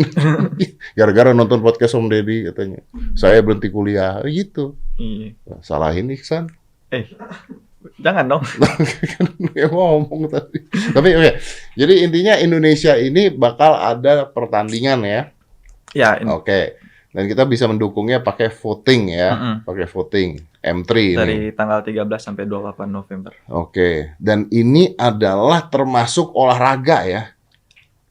S1: Gara-gara nonton podcast Om Deddy katanya. Saya berhenti kuliah, gitu.
S2: Iya.
S1: Salahin Iksan.
S2: Jangan dong.
S1: Kan dia ngomong tadi. Tapi oke. Jadi intinya Indonesia ini bakal ada pertandingan ya.
S2: Ya,
S1: Oke. Dan kita bisa mendukungnya pakai voting ya.
S2: Mm-mm.
S1: Pakai voting M3 ini.
S2: dari tanggal 13 sampai 28 November.
S1: Oke. Dan ini adalah termasuk olahraga ya.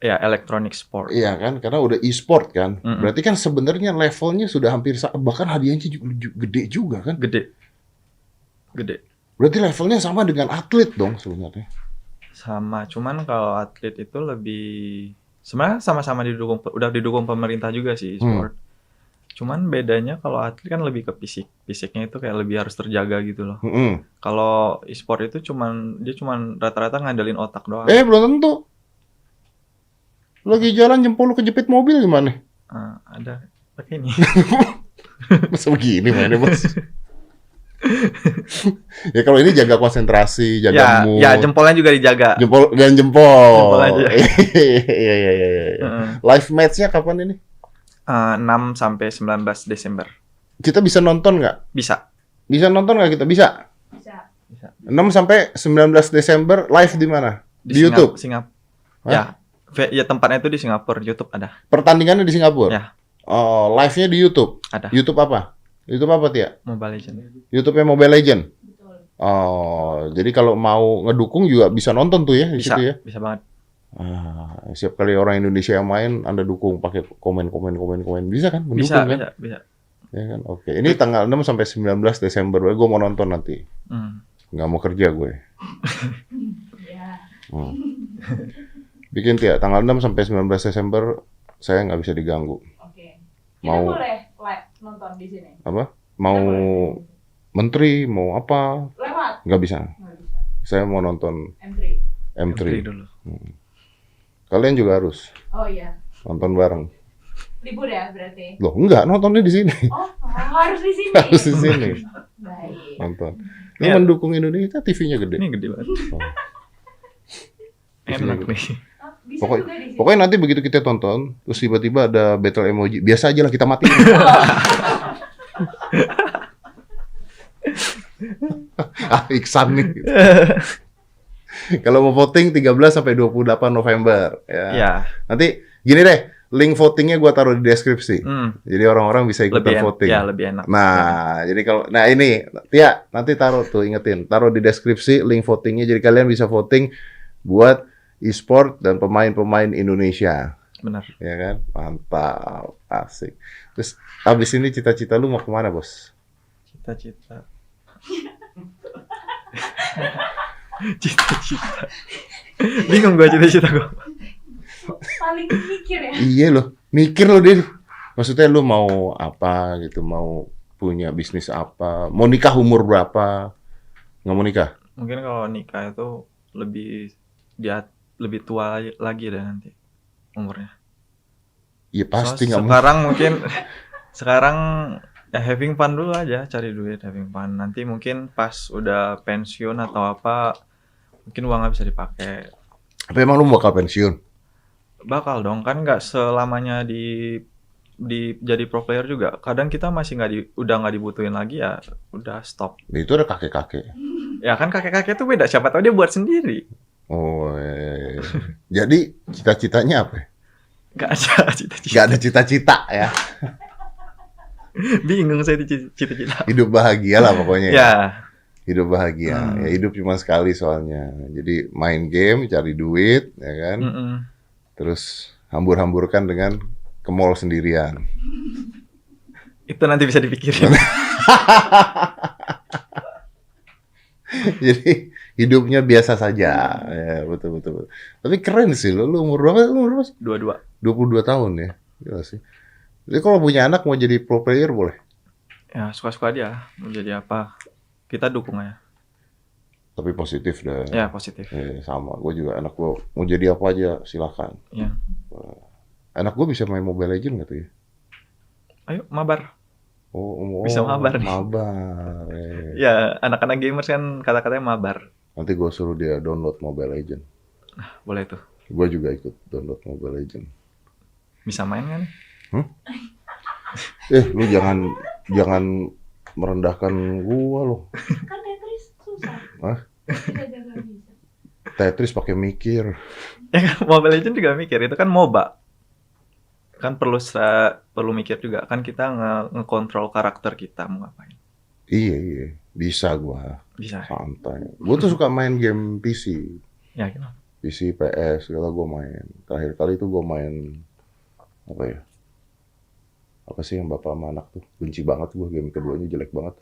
S2: Ya, electronic sport.
S1: Iya kan, karena udah e-sport kan.
S2: Mm-mm.
S1: Berarti kan sebenarnya levelnya sudah hampir bahkan hadiahnya gede juga kan.
S2: Gede.
S1: Berarti levelnya sama dengan atlet dong sebenarnya.
S2: Sama, cuman kalau atlet itu lebih sebenarnya sama-sama udah didukung pemerintah juga sih sport. Cuman bedanya kalau atlet kan lebih ke fisik. Fisiknya itu kayak lebih harus terjaga gitu loh.
S1: Mm-mm.
S2: Kalau e-sport itu dia cuman rata-rata ngandelin otak doang.
S1: Belum tentu. Lagi jalan jempol lu kejepit mobil gimana?
S2: Ada pakai ini.
S1: Masa begini mainnya bos? Ya kalau ini jaga konsentrasi, jaga
S2: Ya,
S1: mood.
S2: ya jempolnya juga dijaga.
S1: Jempol dan jempol.
S2: Jempol aja.
S1: Iya iya iya iya. Live match-nya kapan ini?
S2: 6 sampai 19 Desember.
S1: Kita bisa nonton nggak?
S2: Bisa.
S1: Bisa nonton nggak kita? Bisa.
S3: Bisa.
S1: 6 sampai 19 Desember live di mana? Di YouTube.
S2: Singapura. Ya. Ya tempatnya itu di Singapura, YouTube ada.
S1: Pertandingannya di Singapura.
S2: Ya.
S1: Oh, live-nya di YouTube.
S2: Ada.
S1: YouTube apa? YouTube apa, Tia?
S2: Mobile Legends.
S1: YouTube-nya Mobile Legend.
S3: Betul.
S1: Oh, jadi kalau mau ngedukung juga bisa nonton tuh ya di
S2: Bisa,
S1: situ ya.
S2: bisa banget.
S1: Siap kali orang Indonesia yang main, Anda dukung pakai komen. Bisa kan? Mendukung
S2: Bisa,
S1: kan?
S2: bisa.
S1: Ya kan? Oke. Ini tanggal 6 sampai 19 Desember. Gue mau nonton nanti. Nggak mau kerja gue.
S3: Ya.
S1: Bikin Tia, tanggal 6 sampai 19 Desember saya nggak bisa diganggu.
S3: Oke. Kita
S1: Mau-
S3: boleh live nonton di sini.
S1: Apa? Mau
S3: Kita boleh.
S1: menteri, mau apa?
S3: Lewat.
S1: Nggak bisa.
S3: Nggak bisa.
S1: Saya mau nonton
S3: M3.
S1: M3.
S2: dulu.
S1: Kalian juga harus
S3: Oh iya.
S1: nonton bareng.
S3: Libur ya berarti.
S1: Loh, enggak, nontonnya di sini.
S3: Oh, harus di sini.
S1: Harus di sini.
S3: Baik.
S1: Nonton. Ini
S2: Ya.
S1: mendukung Indonesia, TV-nya gede.
S2: Ini gede banget.
S1: Oh.
S2: Enak nih.
S3: Oh, bisa juga di sini.
S1: Pokoknya nanti begitu kita tonton, terus tiba-tiba ada battle emoji. Biasa aja lah kita matiin. Iksan nih. Kalau mau voting 13 sampai 28 November. Ya.
S2: Ya.
S1: Nanti gini deh, link votingnya gua taruh di deskripsi. Jadi orang-orang bisa ikutan
S2: Lebih
S1: voting.
S2: Ya, lebih enak.
S1: Nah, jadi kalau ini Tia, nanti taruh tuh, ingetin, taruh di deskripsi link votingnya, jadi kalian bisa voting buat e-sport dan pemain-pemain Indonesia,
S2: Benar.
S1: ya kan? Mantap, asik. Terus abis ini cita-cita lu mau kemana, bos?
S2: Cita-cita. Cita-cita. Bingung gua cita-cita gua.
S3: Paling mikir ya.
S1: Iya loh, mikir loh dia. Maksudnya lu mau apa gitu, mau punya bisnis apa, mau nikah umur berapa? Nggak mau nikah?
S2: Mungkin kalau nikah itu lebih tua lagi deh nanti umurnya.
S1: Iya pasti
S2: Soalnya
S1: nggak mau.
S2: sekarang mungkin sekarang ya having fun dulu aja, cari duit, having fun. Nanti mungkin pas udah pensiun atau apa, mungkin uangnya bisa dipakai.
S1: Tapi emang lu bakal pensiun?
S2: Bakal dong, kan nggak selamanya di jadi pro player juga. Kadang kita masih udah nggak dibutuhin lagi ya, udah stop.
S1: Itu ada kakek-kakek.
S2: Ya kan kakek-kakek tuh beda, siapa tahu dia buat sendiri.
S1: Oh, jadi cita-citanya apa?
S2: Nggak ada cita-cita.
S1: Gak ada cita-cita ya.
S2: Bingung saya di cita-cita.
S1: Hidup bahagia lah pokoknya.
S2: Ya,
S1: Hidup bahagia. Ya, hidup cuma sekali soalnya. Jadi main game, cari duit, ya kan. Terus hambur-hamburkan dengan ke mall sendirian.
S2: itu nanti bisa dipikirin.
S1: Jadi hidupnya biasa saja. Ya, betul. Tapi keren sih lu umur berapa? Lu umur berapa sih? 22
S2: 22.
S1: tahun ya. Gila sih. Jadi kalau punya anak mau jadi pro player boleh.
S2: Ya, suka-suka aja. Mau jadi apa, kita dukung aja.
S1: Tapi positif dah.
S2: Ya, positif.
S1: Sama, gue juga anak gue mau jadi apa aja silakan.
S2: Ya.
S1: Anak gue bisa main Mobile Legends nggak tuh ya?
S2: Ayo, mabar.
S1: Oh,
S2: Bisa mabar nih.
S1: Mabar.
S2: Ya, anak-anak gamers kan kata-katanya mabar.
S1: Nanti gue suruh dia download Mobile Legends.
S2: Boleh tuh.
S1: Gue juga ikut download Mobile Legends.
S2: Bisa main kan?
S1: Lu jangan merendahkan gua loh.
S3: Kan Tetris susah.
S1: Hah?
S3: Bisa jaga bisa.
S1: Tetris pakai mikir.
S2: Ya kan, Mobile Legends juga mikir. Itu kan MOBA. Kan perlu mikir juga. Kan kita ngekontrol karakter kita mau ngapain.
S1: Iya. Bisa gua.
S2: Bisa.
S1: Santai. Gua tuh suka main game PC.
S2: Ya, kenapa?
S1: PC, PS, segala gua main. Terakhir kali itu gua main apa ya? Apa sih yang bapak sama anak tuh? Benci banget gua, game keduanya jelek banget.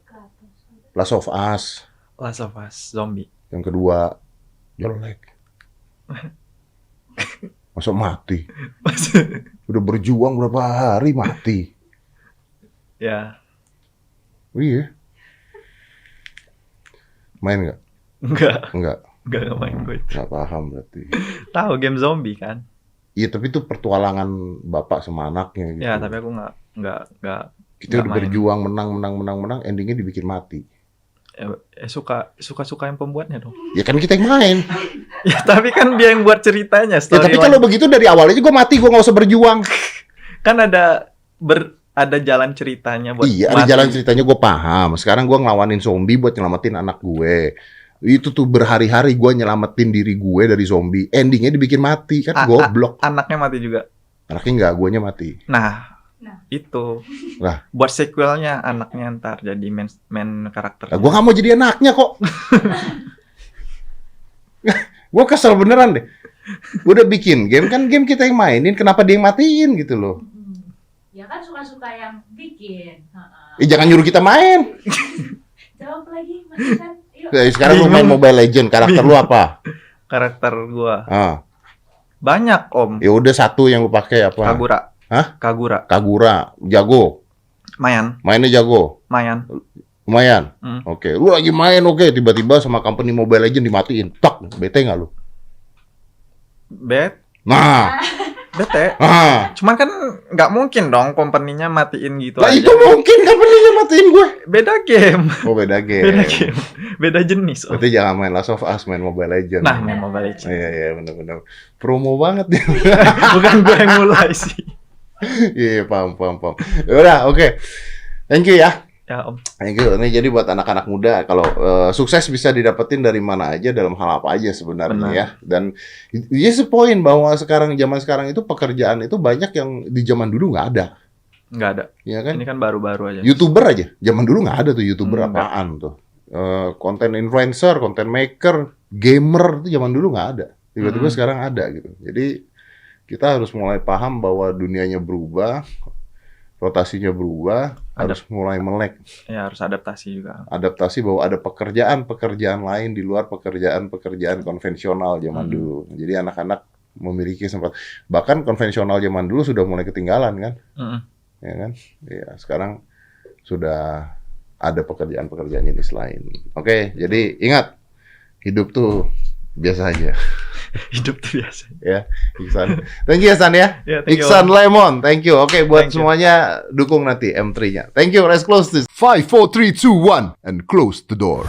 S1: Last of Us.
S2: Last of Us Zombie.
S1: Yang kedua jelek. Masa mati? Udah berjuang berapa hari mati?
S2: Ya,
S1: Iya. Main nggak?
S2: enggak
S1: Nggak
S2: main gue.
S1: Nggak paham berarti.
S2: Tahu game zombie kan?
S1: Iya, tapi itu pertualangan bapak sama anaknya gitu.
S2: Ya, tapi aku enggak
S1: Kita udah
S2: nggak main.
S1: berjuang menang, endingnya dibikin mati.
S2: suka yang pembuatnya dong.
S1: Ya kan kita yang main.
S2: Ya tapi kan dia yang buat ceritanya,
S1: Ya tapi
S2: storyline.
S1: kalau begitu dari awal aja gue mati, gue nggak usah berjuang.
S2: Kan ada jalan ceritanya buat
S1: Iya, ada
S2: mati.
S1: jalan ceritanya, gue paham. Sekarang gue ngelawanin zombie buat nyelamatin anak gue. Itu tuh berhari-hari gue nyelamatin diri gue dari zombie. Endingnya dibikin mati kan, goblok.
S2: Anaknya mati juga.
S1: Anaknya enggak, guanya mati.
S2: Nah,
S3: Nah.
S2: itu.
S1: Lah.
S2: Buat sequelnya anaknya ntar jadi main karakter.
S1: Nah, gue nggak mau jadi anaknya kok. Gue kesel beneran deh. Gue udah bikin game, kan game kita yang mainin, kenapa dia yang matiin gitu loh.
S3: Ya kan suka-suka yang bikin.
S1: Jangan nyuruh kita main.
S3: Jawab lagi, Mas Isan. Yuk.
S1: Sekarang lu main Mobile Legend, karakter lu apa?
S2: Karakter gua. Banyak, Om.
S1: Ya udah satu yang lu pakai apa?
S2: Kagura.
S1: Hah?
S2: Kagura.
S1: Jago. Mainnya jago. Lumayan. Oke, lu lagi main tiba-tiba sama company Mobile Legend dimatiin. Tak, bete nggak lu? Nah.
S2: Bete. Cuman kan nggak mungkin dong company-nya matiin gitu
S1: Nah,
S2: aja.
S1: itu mungkin company-nya matiin gue.
S2: Beda game.
S1: Oh, beda game.
S2: Beda game. Beda jenis. Om.
S1: Berarti jangan main Last of Us, main Mobile Legend.
S2: Nah, main Mobile Legends.
S1: Iya, benar-benar. Promo banget dia.
S2: Bukan gue yang mulai sih.
S1: Iya, paham. Udah, oke. Thank you ya.
S2: Ya, Om.
S1: Thank you. Ini jadi buat anak-anak muda, kalau sukses bisa didapetin dari mana aja, dalam hal apa aja sebenarnya.
S2: Benar.
S1: Ya. Dan yes, poin bahwa zaman sekarang itu pekerjaan itu banyak yang di zaman dulu nggak ada.
S2: Nggak ada.
S1: Ya kan?
S2: Ini kan baru-baru aja.
S1: YouTuber aja. Zaman dulu nggak ada tuh YouTuber
S2: Nggak.
S1: apaan tuh. Content influencer, content maker, gamer itu zaman dulu nggak ada. Tiba-tiba sekarang ada gitu. Jadi kita harus mulai paham bahwa dunianya berubah, rotasinya berubah, harus mulai melek.
S2: Ya, harus adaptasi juga.
S1: Adaptasi bahwa ada pekerjaan lain di luar pekerjaan konvensional zaman dulu. Jadi anak-anak memiliki sempat, bahkan konvensional zaman dulu sudah mulai ketinggalan kan, ya kan? Ya sekarang sudah ada pekerjaan jenis lain. Oke, jadi ingat, hidup tuh biasa aja.
S2: Hidup tuh biasa.
S1: Ya, Iksan. Thank you Iksan ya.
S2: Ya, thank you,
S1: Iksan Lemon, thank you. Oke, buat
S2: Thank you.
S1: semuanya dukung nanti M3-nya. Thank you. Let's close this. 5, 4, 3, 2, 1 and close the door.